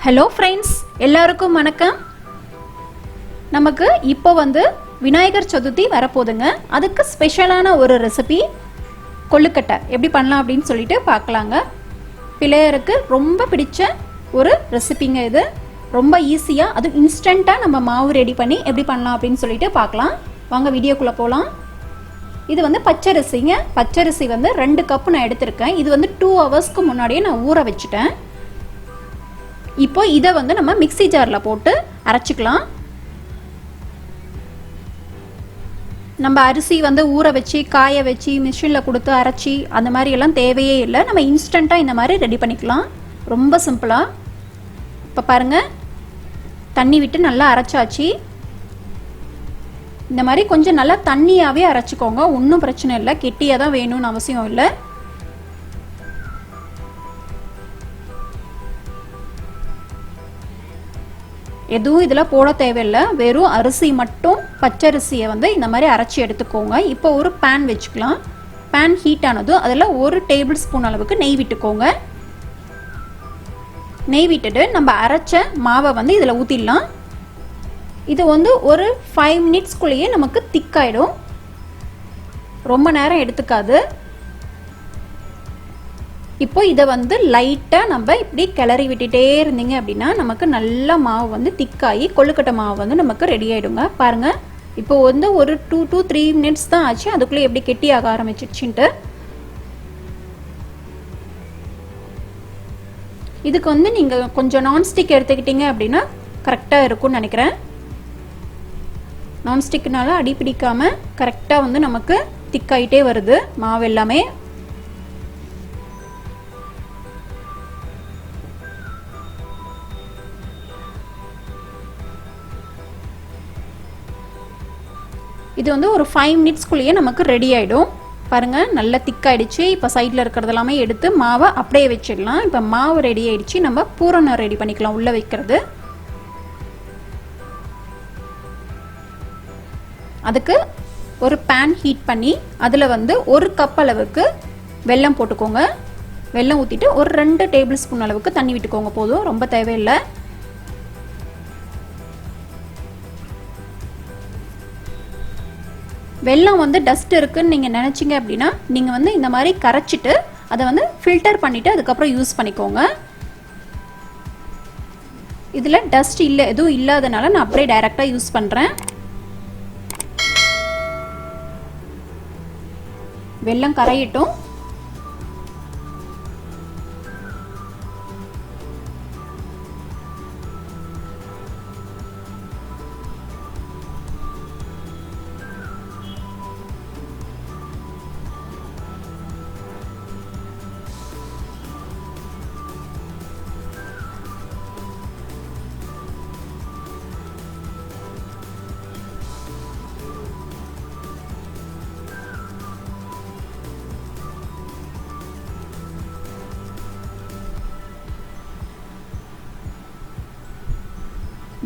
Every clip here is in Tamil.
ஹலோ ஃப்ரெண்ட்ஸ், எல்லாருக்கும் வணக்கம். நமக்கு இப்போ விநாயகர் சதுர்த்தி வரப்போகுதுங்க. அதுக்கு ஸ்பெஷலான ஒரு ரெசிபி கொழுக்கட்டை எப்படி பண்ணலாம் அப்படின்னு சொல்லிட்டு பார்க்கலாங்க. பிள்ளையருக்கு ரொம்ப பிடிச்ச ஒரு ரெசிபிங்க இது. ரொம்ப ஈஸியாக, அது இன்ஸ்டண்ட்டாக நம்ம மாவு ரெடி பண்ணி எப்படி பண்ணலாம் அப்படின்னு சொல்லிட்டு பார்க்கலாம். வாங்க வீடியோக்குள்ளே போகலாம். இது பச்சரிசிங்க. பச்சரிசி 2 கப்பு நான் எடுத்திருக்கேன். இது 2 ஹவர்ஸ்க்கு முன்னாடியே நான் ஊற வச்சுட்டேன். இப்போ இதை நம்ம மிக்ஸி ஜாரில் போட்டு அரைச்சிக்கலாம். நம்ம அரிசி ஊற வச்சு காய வச்சு மிஷினில் கொடுத்து அரைச்சி அந்த மாதிரி எல்லாம் தேவையே இல்லை. நம்ம இன்ஸ்டண்ட்டாக இந்த மாதிரி ரெடி பண்ணிக்கலாம், ரொம்ப சிம்பிளாக. இப்போ பாருங்கள், தண்ணி விட்டு நல்லா அரைச்சாச்சு. இந்த மாதிரி கொஞ்சம் நல்லா தண்ணியாகவே அரைச்சிக்கோங்க, ஒன்றும் பிரச்சனை இல்லை. கெட்டியாக தான் வேணும்னு அவசியம் இல்லை. எதுவும் இதில் போட தேவையில்லை, வெறும் அரிசி மட்டும், பச்சரிசியை இந்த மாதிரி அரைச்சி எடுத்துக்கோங்க. இப்போ ஒரு பேன் வச்சுக்கலாம். பேன் ஹீட் ஆனதும் அதில் 1 டேபிள் ஸ்பூன் அளவுக்கு நெய் விட்டுக்கோங்க. நெய் விட்டுட்டு நம்ம அரைச்ச மாவை இதில் ஊற்றிடலாம். இது ஒரு 5 மினிட்ஸ்குள்ளேயே நமக்கு திக்காயிடும், ரொம்ப நேரம் எடுத்துக்காது. இப்போ இதை லைட்டாக நம்ம இப்படி கிளறி விட்டுட்டே இருந்தீங்க அப்படின்னா நமக்கு நல்லா மாவு திக்காகி கொழுக்கட்டை மாவு நமக்கு ரெடி ஆகிடுங்க. பாருங்கள், இப்போ ஒரு 2 to 3 மினிட்ஸ் தான் ஆச்சு, அதுக்குள்ளே எப்படி கெட்டியாக ஆரம்பிச்சிடுச்சுன்ட்டு. இதுக்கு நீங்கள் கொஞ்சம் நான்ஸ்டிக் எடுத்துக்கிட்டீங்க அப்படின்னா கரெக்டாக இருக்கும்னு நினைக்கிறேன். நான்ஸ்டிக்னால அடி பிடிக்காமல் கரெக்டாக நமக்கு திக்காயிட்டே வருது மாவு எல்லாமே. இது ஒரு 5 மினிட்ஸ்குள்ளேயே நமக்கு ரெடி ஆகிடும். பாருங்கள், நல்லா திக்காயிடுச்சு. இப்போ சைடில் இருக்கிறது எல்லாமே எடுத்து மாவை அப்படியே வச்சிடலாம். இப்போ மாவு ரெடி ஆகிடுச்சு. நம்ம பூரணம் ரெடி பண்ணிக்கலாம், உள்ளே வைக்கிறது. அதுக்கு ஒரு பேன் ஹீட் பண்ணி அதில் 1 கப் அளவுக்கு வெல்லம் போட்டுக்கோங்க. வெல்லம் ஊற்றிட்டு ஒரு 2 டேபிள் ஸ்பூன் அளவுக்கு தண்ணி விட்டுக்கோங்க, போதும், ரொம்ப தேவையில்லை. வெல்லம் டஸ்ட் இருக்குன்னு நீங்கள் நினச்சிங்க அப்படின்னா நீங்கள் இந்த மாதிரி கரைச்சிட்டு அதை ஃபில்டர் பண்ணிவிட்டு அதுக்கப்புறம் யூஸ் பண்ணிக்கோங்க. இதில் டஸ்ட் இல்லை, எதுவும் இல்லாதனால நான் அப்படியே டைரெக்டாக யூஸ் பண்ணுறேன். வெல்லம் கரையிட்டும்.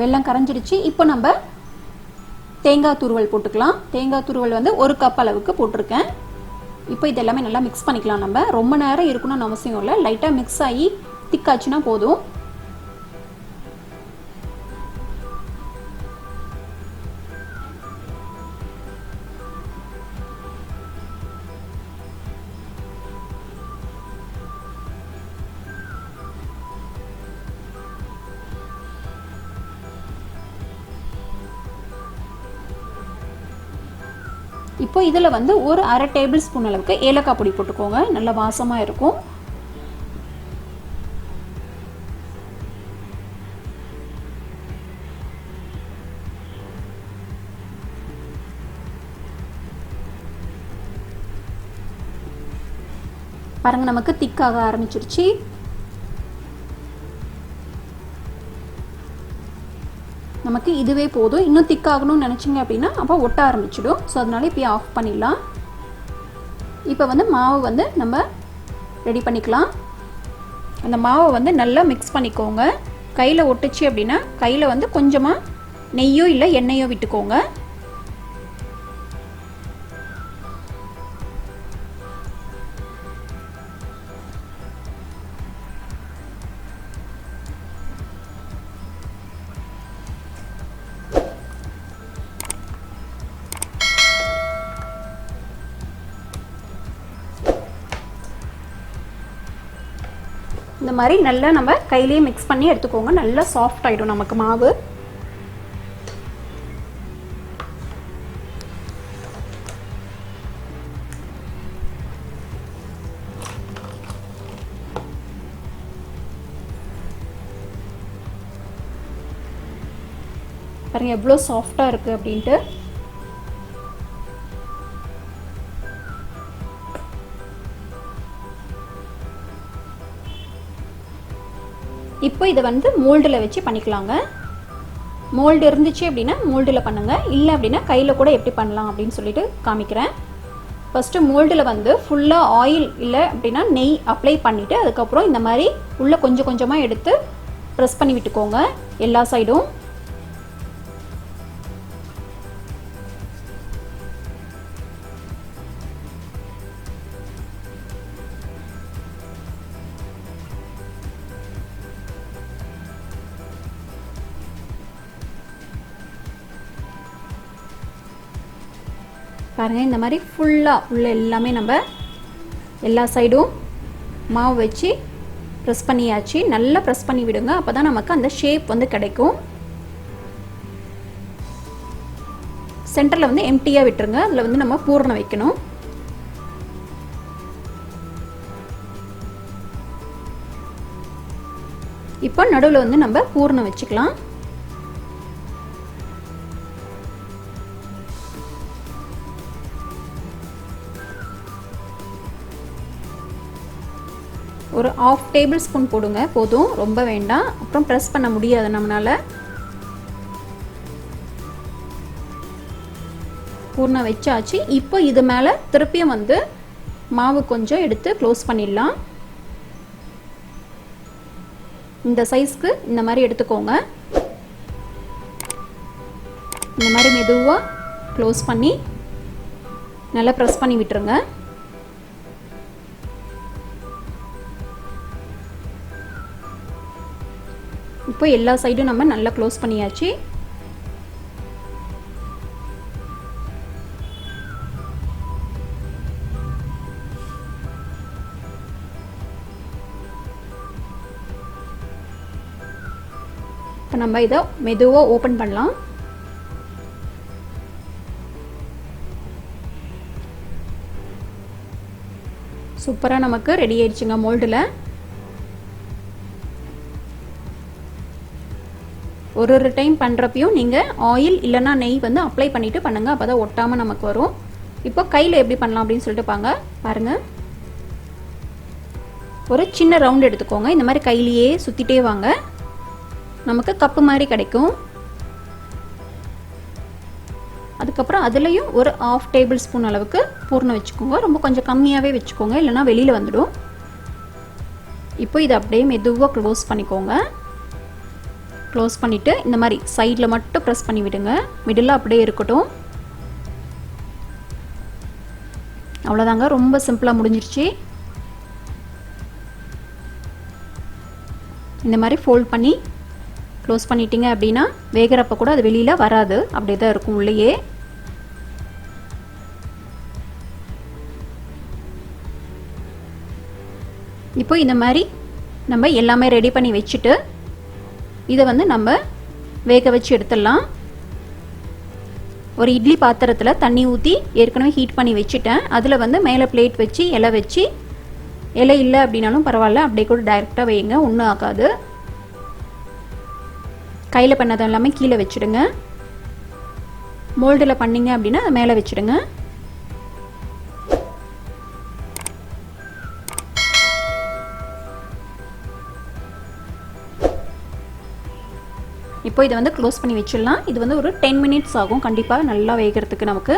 வெல்லம் கரைஞ்சிடுச்சு. இப்போ நம்ம தேங்காய் துருவல் போட்டுக்கலாம். தேங்காய் துருவல் 1 கப் அளவுக்கு போட்டிருக்கேன். இப்போ இது எல்லாமே நல்லா மிக்ஸ் பண்ணிக்கலாம். நம்ம ரொம்ப நேரம் இருக்கணும்னு அவசியம் இல்லை, லைட்டாக மிக்ஸ் ஆகி திக்காச்சுன்னா போதும். இப்போ இதில் ஒரு 1/2 டேபிள் ஸ்பூன் அளவுக்கு ஏலக்காய் பொடி போட்டுக்கோங்க, நல்ல வாசமாக இருக்கும். பாருங்க, நமக்கு திக்காக ஆரம்பிச்சிருச்சு. நமக்கு இதுவே போதும். இன்னும் திக்காகணும்னு நினச்சிங்க அப்படின்னா அப்போ ஒட்ட ஆரம்பிச்சிடும். ஸோ அதனால இப்போ ஆஃப் பண்ணிடலாம். இப்போ மாவு நம்ம ரெடி பண்ணிக்கலாம். அந்த மாவை நல்லா மிக்ஸ் பண்ணிக்கோங்க. கையில் ஒட்டுச்சு அப்படின்னா கையில் கொஞ்சமாக நெய்யோ இல்லை எண்ணெயோ விட்டுக்கோங்க. இந்த மாதிரி நல்லா நம்ம கையிலேயே மிக்ஸ் பண்ணி எடுத்துக்கோங்க. நல்லா சாஃப்ட் ஆயிடும் நமக்கு மாவு. பாருங்க எவ்வளோ சாஃப்டா இருக்கு அப்படின்ட்டு. இப்போ இதை வந்து மோல்டில் வச்சு பண்ணிக்கலாங்க. மோல்டு இருந்துச்சு அப்படின்னா மோல்டில் பண்ணுங்கள், இல்லை அப்படின்னா கையில் கூட எப்படி பண்ணலாம் அப்படின்னு சொல்லிட்டு காமிக்கிறேன். ஃபஸ்ட்டு மோல்டில் வந்து ஃபுல்லாக ஆயில் இல்லை அப்படின்னா நெய் அப்ளை பண்ணிவிட்டு அதுக்கப்புறம் இந்த மாதிரி உள்ளே கொஞ்சம் கொஞ்சமாக எடுத்து ப்ரெஸ் பண்ணி விட்டுக்கோங்க எல்லா சைடும். பாருங்கள் இந்த மாதிரி ஃபுல்லாக உள்ள எல்லாமே நம்ம எல்லா சைடும் மாவு வச்சு ப்ரெஸ் பண்ணியாச்சு. நல்லா ப்ரெஸ் பண்ணி விடுங்க, அப்போ தான் நமக்கு அந்த ஷேப் வந்து கிடைக்கும். சென்டரில் வந்து எம்டியாக விட்டுருங்க, அதில் வந்து நம்ம பூரணம் வைக்கணும். இப்போ நடுவில் வந்து நம்ம பூரணம் வச்சுக்கலாம். ஒரு 1/2 டேபிள் ஸ்பூன் போடுங்க போதும், ரொம்ப வேண்டாம், அப்புறம் ப்ரெஸ் பண்ண முடியாது நம்மளால. பூர்ணம் வச்சாச்சு. இப்போ இது மேலே திருப்பியும் வந்து மாவு கொஞ்சம் எடுத்து க்ளோஸ் பண்ணிடலாம். இந்த சைஸ்க்கு இந்த மாதிரி எடுத்துக்கோங்க. இந்த மாதிரி மெதுவாக க்ளோஸ் பண்ணி நல்லா ப்ரெஸ் பண்ணி விட்டுருங்க. இப்போ எல்லா சைடும் நம்ம நல்லா க்ளோஸ் பண்ணியாச்சு. இப்போ நம்ம இதை மெதுவாக ஓப்பன் பண்ணலாம். சூப்பராக நமக்கு ரெடி ஆயிடுச்சுங்க மோல்டில். ஒரு டைம் பண்ணுறப்பையும் நீங்கள் ஆயில் இல்லைன்னா நெய் வந்து அப்ளை பண்ணிவிட்டு பண்ணுங்கள், அப்போ தான் ஒட்டாமல் நமக்கு வரும். இப்போ கையில் எப்படி பண்ணலாம் அப்படின்னு சொல்லிட்டு பாருங்கள். ஒரு சின்ன ரவுண்ட் எடுத்துக்கோங்க. இந்த மாதிரி கையிலேயே சுற்றிட்டே வாங்க, நமக்கு கப்பு மாதிரி கிடைக்கும். அதுக்கப்புறம் அதுலேயும் ஒரு 1/2 டேபிள் ஸ்பூன் அளவுக்கு பூர்ணம் வச்சுக்கோங்க. ரொம்ப கொஞ்சம் கம்மியாகவே வச்சுக்கோங்க, இல்லைன்னா வெளியில் வந்துடும். இப்போ இதை அப்படியே மெதுவாக க்ளோஸ் பண்ணிக்கோங்க. க்ளோஸ் பண்ணிவிட்டு இந்த மாதிரி சைடில் மட்டும் ப்ரெஸ் பண்ணி விடுங்க. மிடில் அப்படியே இருக்கட்டும். அவ்வளோதாங்க, ரொம்ப சிம்பிளாக முடிஞ்சிருச்சு. இந்த மாதிரி ஃபோல்ட் பண்ணி க்ளோஸ் பண்ணிட்டீங்க அப்படின்னா வேகிறப்ப கூட அது வெளியில் வராது, அப்படியே தான் இருக்கும் உள்ளேயே. இப்போ இந்த மாதிரி நம்ம எல்லாமே ரெடி பண்ணி வச்சுட்டு இதை வந்து நம்ம வேக வச்சு எடுத்துடலாம். ஒரு இட்லி பாத்திரத்தில் தண்ணி ஊற்றி ஏற்கனவே ஹீட் பண்ணி வச்சுட்டேன். அதில் வந்து மேலே பிளேட் வச்சு இலை வச்சு, இலை இல்லை அப்படின்னாலும் பரவாயில்ல, அப்படியே கூட டைரெக்டாக வைங்க, ஒன்றும் ஆகாது. கையில் பண்ணது எல்லாமே கீழே வச்சுடுங்க. மோல்டில் பண்ணிங்க அப்படின்னா அதை மேலே வச்சுடுங்க. இப்போ இதை வந்து க்ளோஸ் பண்ணி வச்சிடலாம். இது வந்து ஒரு 10 மினிட்ஸ் ஆகும் கண்டிப்பாக நல்லா வேகிறதுக்கு நமக்கு.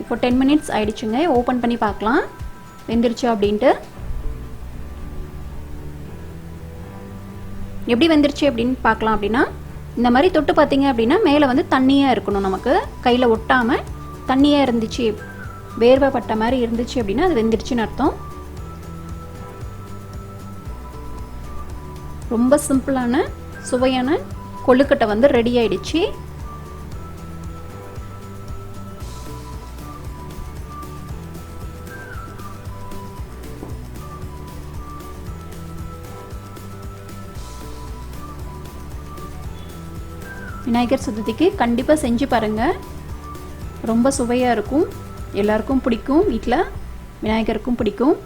இப்போ 10 மினிட்ஸ் ஆயிடுச்சுங்க. ஓப்பன் பண்ணி பார்க்கலாம் வெந்துருச்சு அப்படின்ட்டு. எப்படி வெந்துருச்சு அப்படின்னு பார்க்கலாம் அப்படின்னா இந்த மாதிரி தொட்டு பார்த்தீங்க அப்படின்னா மேலே வந்து தண்ணியாக இருக்கணும், நமக்கு கையில் ஒட்டாமல் தண்ணியாக இருந்துச்சு, வேர்வை பட்ட மாதிரி இருந்துச்சு அப்படின்னா அது வெந்துடுச்சுன்னு அர்த்தம். ரொம்ப சிம்பிளான சுவையான கொழுக்கட்டை வந்து ரெடி ஆயிடுச்சு. விநாயகர் சதுர்த்திக்கு கண்டிப்பாக செஞ்சு பாருங்கள், ரொம்ப சுவையாக இருக்கும், எல்லாருக்கும் பிடிக்கும், வீட்டில் விநாயகருக்கும் பிடிக்கும்.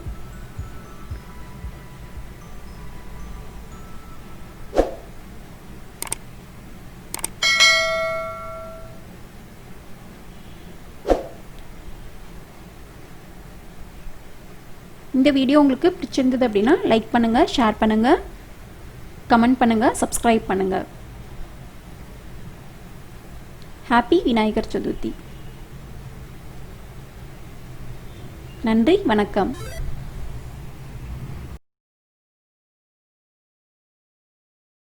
இந்த வீடியோ உங்களுக்கு பிடிச்சிருந்தது அப்படின்னா லைக் பண்ணுங்கள், ஷேர் பண்ணுங்கள், கமெண்ட் பண்ணுங்கள், சப்ஸ்கிரைப் பண்ணுங்கள். ஹாப்பி விநாயகர் சதுர்த்தி. நன்றி, வணக்கம்.